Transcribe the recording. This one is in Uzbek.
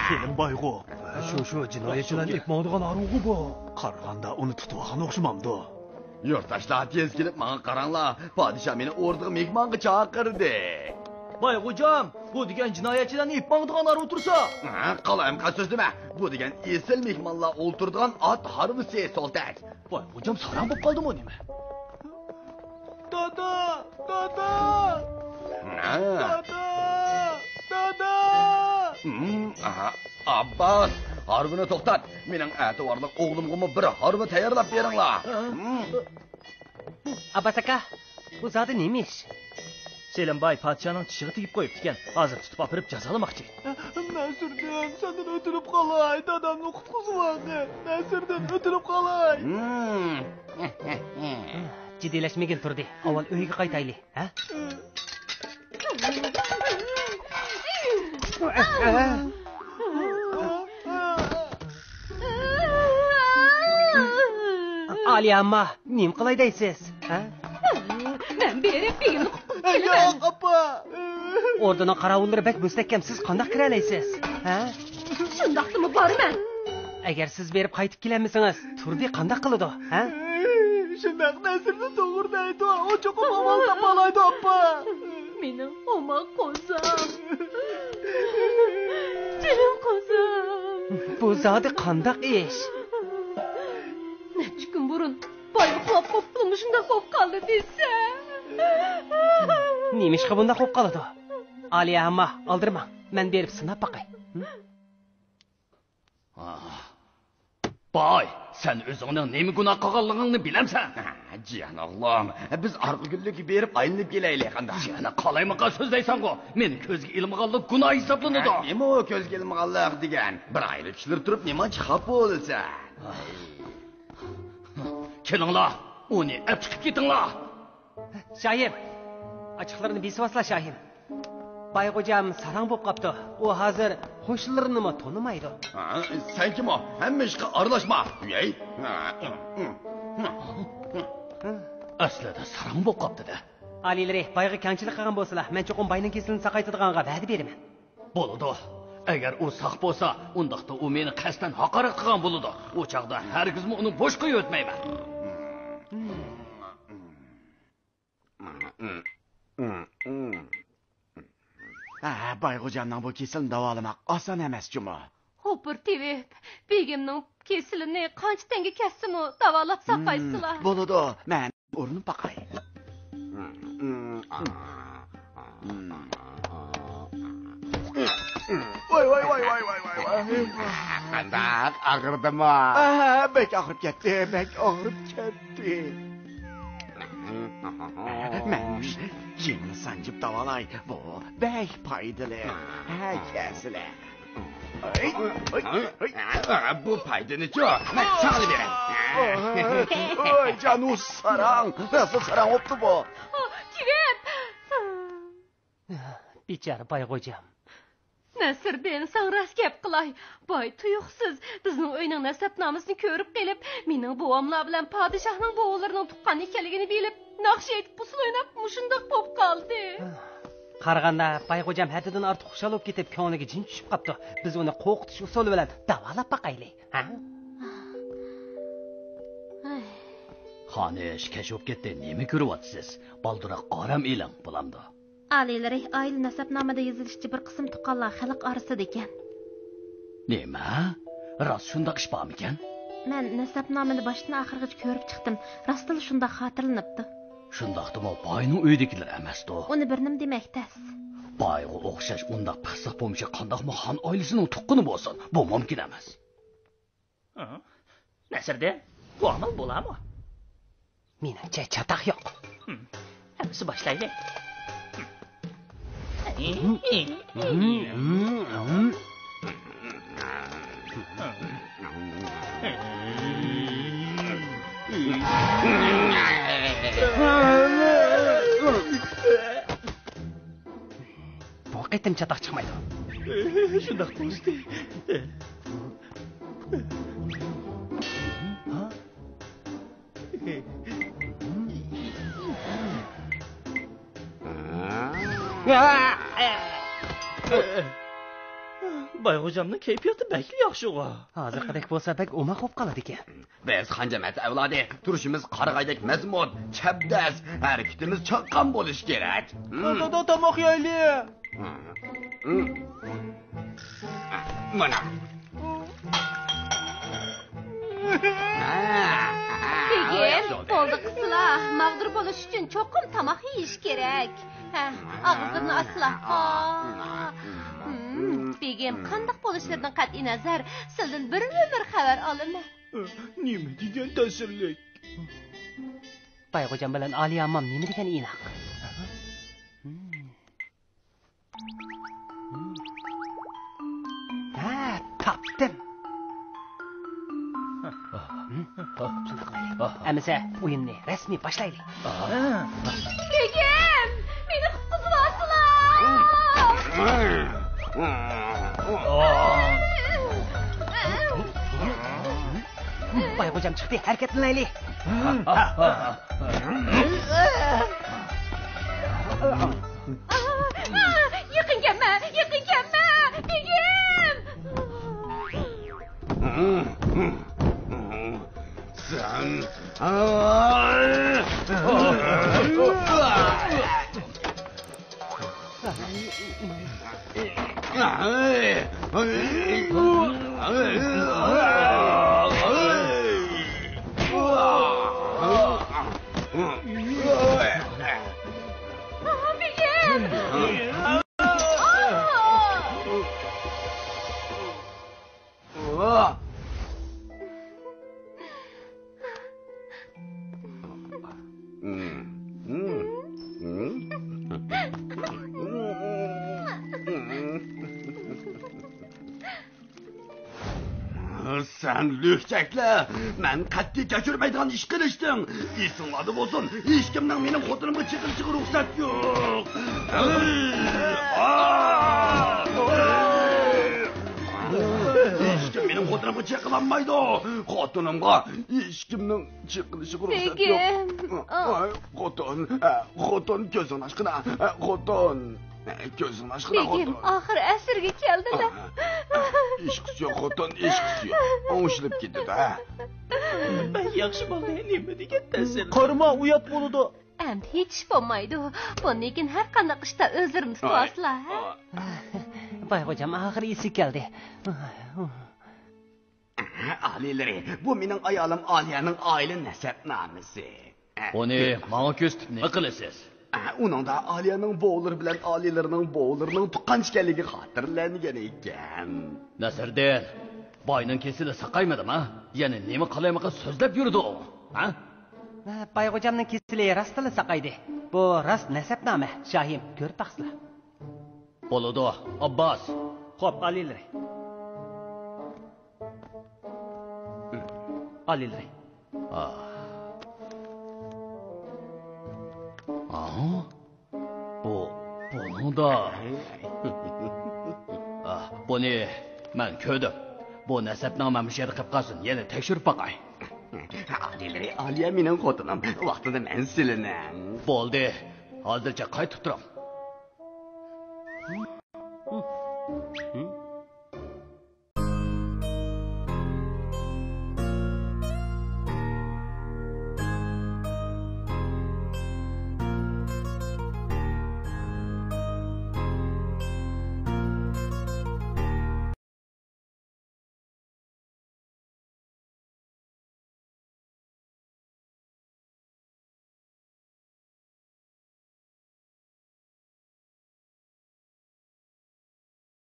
Selim baygu. Şu cinoyetçilen ekmağdıgan arığı bu. Qaraganda onu tutuğan oqşumamdı. Yurttaşlar tez kelip bana qaranglar. Padişah meni orduga mehmonga chaqirdi. Bayg'o'jam, bu degan jinoyatchilarni ipmog'idan arib tursa. Qalayimqa so'zlama. Bu degan esil mehmonlar o'ltirdigan ot harvisi soltak. Bayg'o'jam sarang bo'lib qoldimi nima? Dada! Abbas, harvini to'xtat. Mening ativorliq o'g'limga bir harvi tayyorlab beringlar. Abbas aka, bu zodi nima ish? Selimboy podshoning tishig'i tegib qo'yibdi ekan. Hozir tutib olib jazolamoqchi. Nasirdan, sendan o'tirib qolay. Dadamni qutqizmoqchi. Nasirdan o'tirib qolay. Jiddiylashmagin turdi. Avval uyga qaytaylik, ha? Ali amma, nim qilay deysiz, ha? Men berib begimni qutqizib Yo'q, appa. Orduning qaravullari bak mustahkamsiz qanday qira olasiz, ha? Shundaqmi borman? Agar siz berib qaytib kelamisingiz, turdi qanday qiladi, ha? Shundaq Nasirni to'g'rilaydi. O cho'qib amal topalaydi, appa. Mening omoq qo'zam. Jinim qo'zam. Bu zodi qanday ish? Necha kun burun boyqoq bo'lib shunday bo'lib qoldi desa. Nima ishqa bunda qo'yib qoladi? Ali amma, oldirma. Men berib sinab baqay. Boy, sen o'zingning nima gunoh qilganligingni bilamsan? Jiyan o'g'lim, biz arqi kunlik berib aylanib kelaylik qanda. Yana qalaymaqa so'zlaysan-ku. Meni ko'zga ilmaganlik gunoh hisoblanadi. Nima o ko'zga ilmaganlik degan? Bir ayli kishilar turib nima chiqib bo'lsa. Kelinglar, uni olib chiqib ketinglar. Shohim, ochiqlarini besivasla Shohim. Bayg'o'jam sarang bo'lib qopti. U hozir qo'shnilarini tonimaydi. Sen kim o? Hamma ishga aralashma. Ey. Aslida sarang bo'lib qopti-da. Alilari bayg'i kamchilik qilgan bo'lsalar, men cho'qim bayning kesilini saqaytirganga va'da beraman. Bo'ladi. Agar u saq bo'lsa, undaqda u meni qasddan haqorat qilgan bo'ladi. U chaqda hargizmi uni bo'sh qo'yib o'tmayman. Bayg'o'jamning bu kesilni davolamoq oson emas juma. Hopir tevib, begimning kesilini qancha tanga kassimi davolab saqaysizlar. Bo'ladi, men urinib baqay. Voy. Qanday og'irdimi? Bek og'rib ketdi. Men yengni sanjib davolay. Bu bek foydali. Kesile. Bu foydani-chi? Men chaqilib beray. Oy, canus sarang. Nasıl sarang opti bu? Tevib. Bichara Bayg'o'jam. Nasir ben san rast gap qilay. Boy tuyuqsiz bizning uyning nasabnomasini ko'rib kelib, mening buvamlar bilan podshohning buvlarining tuqqan ekanligini bilib, naqsh aytib usul o'ynab mushundoq bo'lib qoldi. Qaraganda Bayg'o'jam haddidan ortiq xushal bo'lib ketib, ko'ngliga jin tushib qopti. Biz uni qo'rqitish usuli bilan davolab baqaylik, ha? Xonish kashib ketdi, nima ko'ryapsiz? Balduroq oram eling bo'lamdi. Alilari oila nasabnomada yozilishchi bir qism tuqqanlar xalq orasida ekan. Nima? Rost shundoq ish bormikan? Men nasabnomani boshdan oxirigacha ko'rib chiqdim. Rostila shundoq xotirlanibdi. Shundoqdimi, boyning uydagilar emasdi. Uni bir nim demakdas. Boyga o'xshash undaq pissiq bo'lmishi qandoqmi xon oilasining tuqquni bo'lsin, bu mumkin emas. Nasirda, bu amal bo'ladimi? Meningcha chataq yo'q. Hamsi boshlaydi. qaytim chatoq chiqmaydi. Shundoq bo'ldi. Bayxo'jamning kayfiyati bakli yaxshi-ku. Hozirgidek bo'lsa bak o'ma qo'p qoladi ekan. Biz qanjamat avlodi, turishimiz qarg'aydek mazmun, chabdas, harakatimiz chaqqon bo'lishi kerak. Qanday tomoq yeyli? Mana. Begim, bo'ldi qizlar. Mag'dur bo'lish uchun cho'qim tomoq yeyish kerak. Og'zini asla. Begim, qanday bo'lishidan qat'iy nazar, sizdan bir xabar olaman. Nima degan ta'sirlik? Bayxo'jam bilan Aliya ammam nima degan inoq. Ha, topdim. Amisa o'yinni rasmiy boshlaylik. Begim, meni qutqizasizlar. Bayxo'jam chiqdi, harakatlanaylik. Yaqin kelma. Begim! Sen... Sen lühçekler, men qat'iy kechirmaydigan ish qilishding. Esinglarda bo'lsin, hech kimning mening xotinimga chiqishga ruxsat yo'q. Hech kim mening xotinimga chiqolmaydi. Xotinimga hech kimning chiqishiga ruxsat yo'q. Xotin ko'zing ochqina, xotin. Ko'zing ochqina, xotin. Begim, oxir asrga keldilar. Ishqisi yo'q, xotin, ishqisi yo'q. O'ngishilib ketdi-da. Ben yaxshi bo'ldi, nima degan ta'sir? Qarma, uyat bo'ladi. Endi hech bo'lmaydi. Bundan keyin har qanday ishda o'zimiz tutasizlar. Bayxo'jam oxiri esi keldi. Alilari, bu mening ayolim Aliyaning oila nasabnomasi. Uni menga ko'rsatib nima qilasiz? Uningda Aliyaning bo'g'lari bilan Alilarining bo'g'larining tuqqan ekanligi xotirlangan ekan. Nasirdan, boyning kesili saqaymadimi? Ya'ni nima qalaymaqa so'zlab yurdi u? Ha? Bayxo'jamning kesili rostila saqaydi. Bu rost nasabnoma. Shohim, ko'rib baqsizlar. Bo'ladi, Abbos. Xo'p, Alilari. Alilari. Buningda buni men ko'rdim. Bu nasabnomam sher qilib qolsin, yana tekshirib boqay. Alilari, Aliya mening xotinim. Vaqtida men silinam. Bo'ldi. Hozircha qaytib turam.